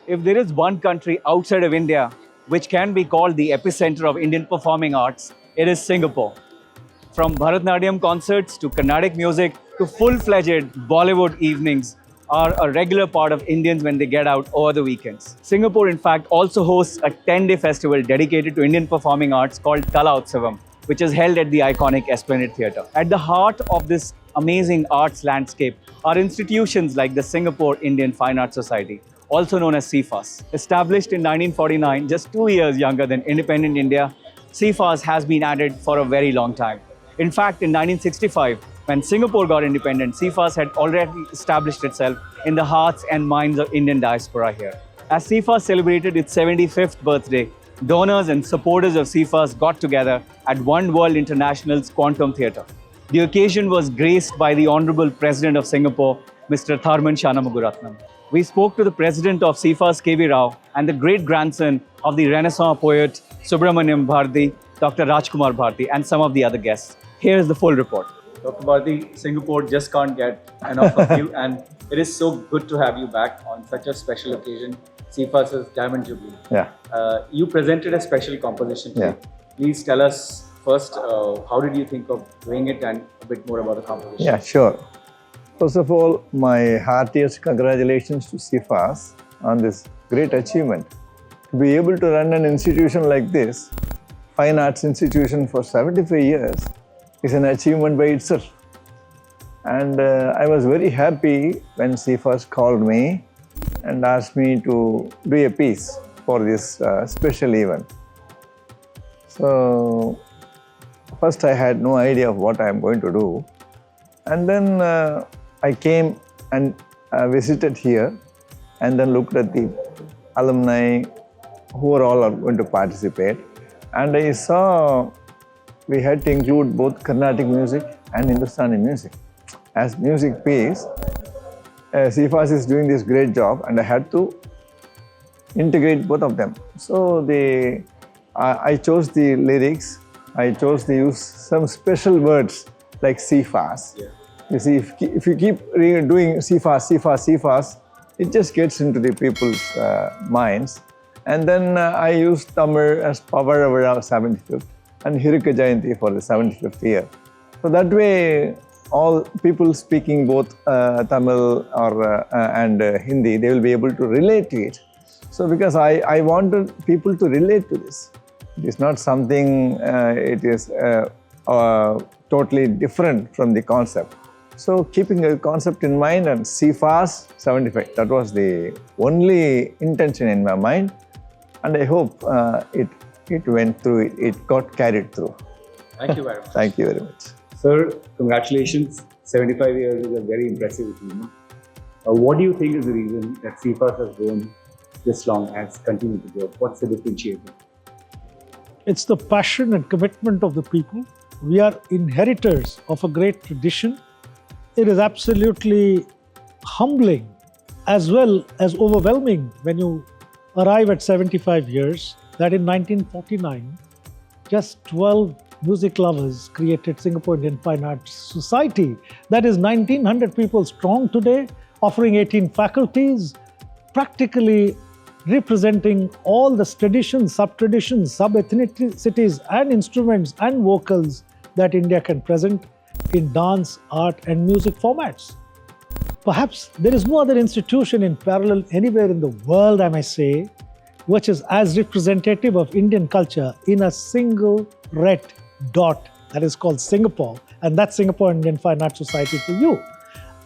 If there is one country outside of India which can be called the epicenter of Indian performing arts, it is Singapore. From Bharatanatyam concerts to Carnatic music to full-fledged Bollywood evenings are a regular part of Indians when they get out over the weekends. Singapore, in fact, also hosts a 10-day festival dedicated to Indian performing arts called Kala Utsavam, which is held at the iconic Esplanade Theatre. At the heart of this amazing arts landscape are institutions like the Singapore Indian Fine Arts Society, also known as SIFAS. Established in 1949, just 2 years younger than independent India, SIFAS has been at it for a very long time. In fact, in 1965, when Singapore got independent, SIFAS had already established itself in the hearts and minds of Indian diaspora here. As SIFAS celebrated its 75th birthday, donors and supporters of SIFAS got together at One World International's Quantum Theatre. The occasion was graced by the Honourable President of Singapore, Mr. Tharman Shanmugaratnam. We spoke to the President of SIFAS, K.V. Rao, and the great-grandson of the Renaissance poet Subramanya Bharathi, Dr. Rajkumar Bharathi, and some of the other guests. Here is the full report. Dr. Bharathi, Singapore just can't get enough of you, and it is so good to have you back on such a special occasion, SIFAS' Diamond Jubilee. Yeah. You presented a special composition today. Yeah. Please tell us first, how did you think of doing it and a bit more about the composition? Yeah, sure. First of all, my heartiest congratulations to SIFAS on this great achievement. To be able to run an institution like this, fine arts institution for 75 years, is an achievement by itself. And I was very happy when SIFAS called me and asked me to do a piece for this special event. So, first I had no idea of what I am going to do. And then I came and visited here and then looked at the alumni who are all going to participate. And I saw we had to include both Carnatic music and Hindustani music. As music piece, SIFAS is doing this great job and I had to integrate both of them. So I chose the lyrics, I chose to use some special words like SIFAS. Yeah. You see, if you keep doing SIFAS, it just gets into the people's minds. And then I used Tamil as Pavaravara 75th and Hirika Jayanti for the 75th year. So that way, all people speaking both Tamil and Hindi, they will be able to relate to it. So because I wanted people to relate to this. It is not something, it is totally different from the concept. So keeping a concept in mind and SIFAS 75, that was the only intention in my mind. And I hope it went through, it got carried through. Thank you very much. Thank you very much. Sir, congratulations. 75 years is a very impressive achievement. What do you think is the reason that SIFAS has grown this long and has continued to grow? What's the differentiator? It's the passion and commitment of the people. We are inheritors of a great tradition. It is absolutely humbling as well as overwhelming when you arrive at 75 years that in 1949, just 12 music lovers created Singapore Indian Fine Arts Society. That is 1,900 people strong today, offering 18 faculties, practically representing all the traditions, sub-traditions, sub-ethnicities and instruments and vocals that India can present in dance, art and music formats. Perhaps there is no other institution in parallel anywhere in the world, I may say, which is as representative of Indian culture in a single red dot that is called Singapore, and that's Singapore Indian Fine Arts Society for you.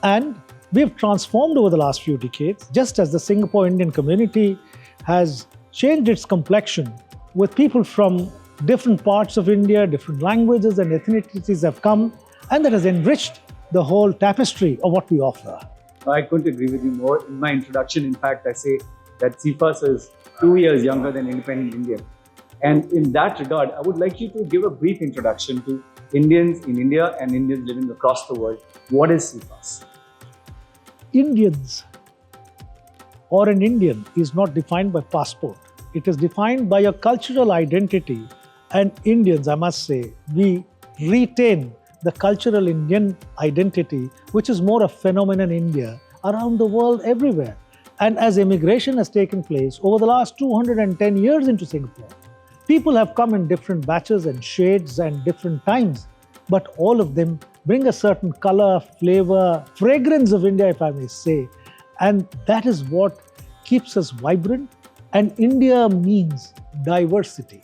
And we've transformed over the last few decades, just as the Singapore Indian community has changed its complexion with people from different parts of India, different languages and ethnicities have come, and that has enriched the whole tapestry of what we offer. I couldn't agree with you more. In my introduction, in fact, I say that SIFAS is 2 years younger than independent India. And in that regard, I would like you to give a brief introduction to Indians in India and Indians living across the world. What is SIFAS? Indians or an Indian is not defined by passport. It is defined by a cultural identity. And Indians, I must say, we retain the cultural Indian identity, which is more a phenomenon in India, around the world, everywhere. And as immigration has taken place over the last 210 years into Singapore, people have come in different batches and shades and different times, but all of them bring a certain color, flavor, fragrance of India, if I may say. And that is what keeps us vibrant. And India means diversity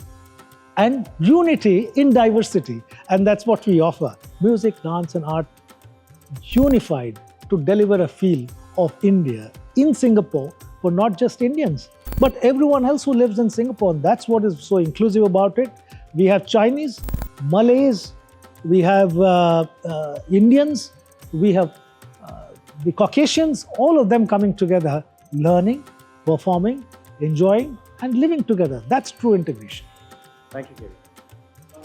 and unity in diversity. And that's what we offer. Music, dance, and art unified to deliver a feel of India in Singapore for not just Indians, but everyone else who lives in Singapore. And that's what is so inclusive about it. We have Chinese, Malays, we have Indians, we have the Caucasians, all of them coming together, learning, performing, enjoying, and living together. That's true integration. Thank you, Gary.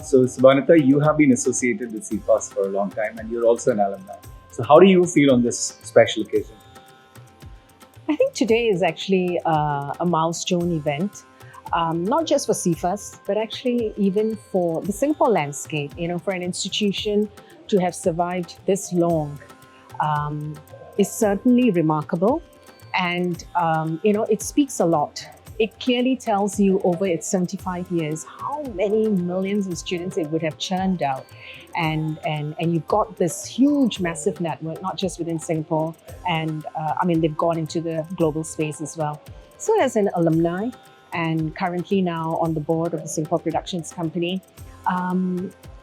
So, Sabanitha, you have been associated with SIFAS for a long time and you're also an alumni. So, how do you feel on this special occasion? I think today is actually a milestone event, not just for SIFAS, but actually even for the Singapore landscape. You know, for an institution to have survived this long is certainly remarkable, and you know, it speaks a lot. It clearly tells you over its 75 years how many millions of students it would have churned out. And you've got this huge, massive network, not just within Singapore, and I mean, they've gone into the global space as well. So as an alumni, and currently now on the board of the Singapore Productions Company,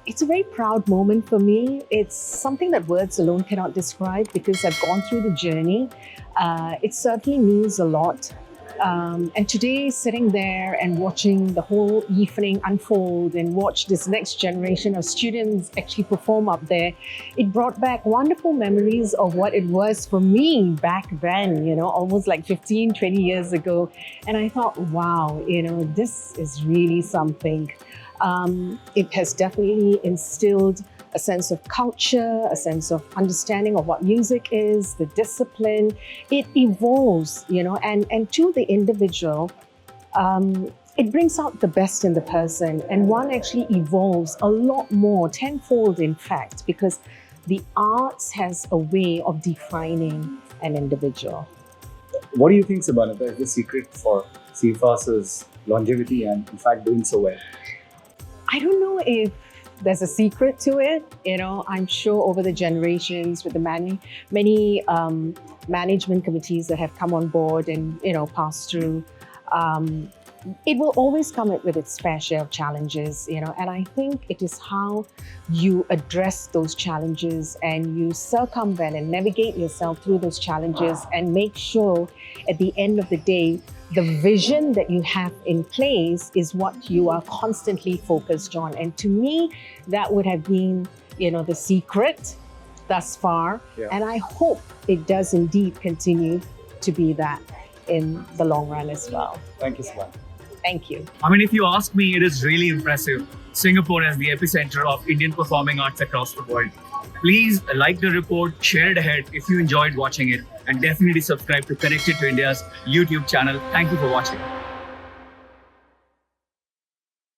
it's a very proud moment for me. It's something that words alone cannot describe because I've gone through the journey. It certainly means a lot. And today, sitting there and watching the whole evening unfold and watch this next generation of students actually perform up there, it brought back wonderful memories of what it was for me back then, you know, almost like 15, 20 years ago. And I thought, wow, you know, this is really something. It has definitely instilled a sense of culture, a sense of understanding of what music is, the discipline. It evolves, you know, and to the individual, it brings out the best in the person. And one actually evolves a lot more, tenfold in fact, because the arts has a way of defining an individual. What do you think, Sabanitha, is the secret for SIFAS's longevity and in fact doing so well? I don't know if there's a secret to it. You know, I'm sure over the generations with the many management committees that have come on board and, you know, passed through, it will always come with its fair share of challenges, you know, and I think it is how you address those challenges and you circumvent and navigate yourself through those challenges and make sure at the end of the day, the vision that you have in place is what you are constantly focused on. And to me, that would have been, you know, the secret thus far. Yeah. And I hope it does indeed continue to be that in the long run as well. Thank you, Saban. Thank you. I mean, if you ask me, it is really impressive. Singapore as the epicenter of Indian performing arts across the world. Please like the report, share it ahead if you enjoyed watching it, and definitely subscribe to Connected to India's YouTube channel. Thank you for watching.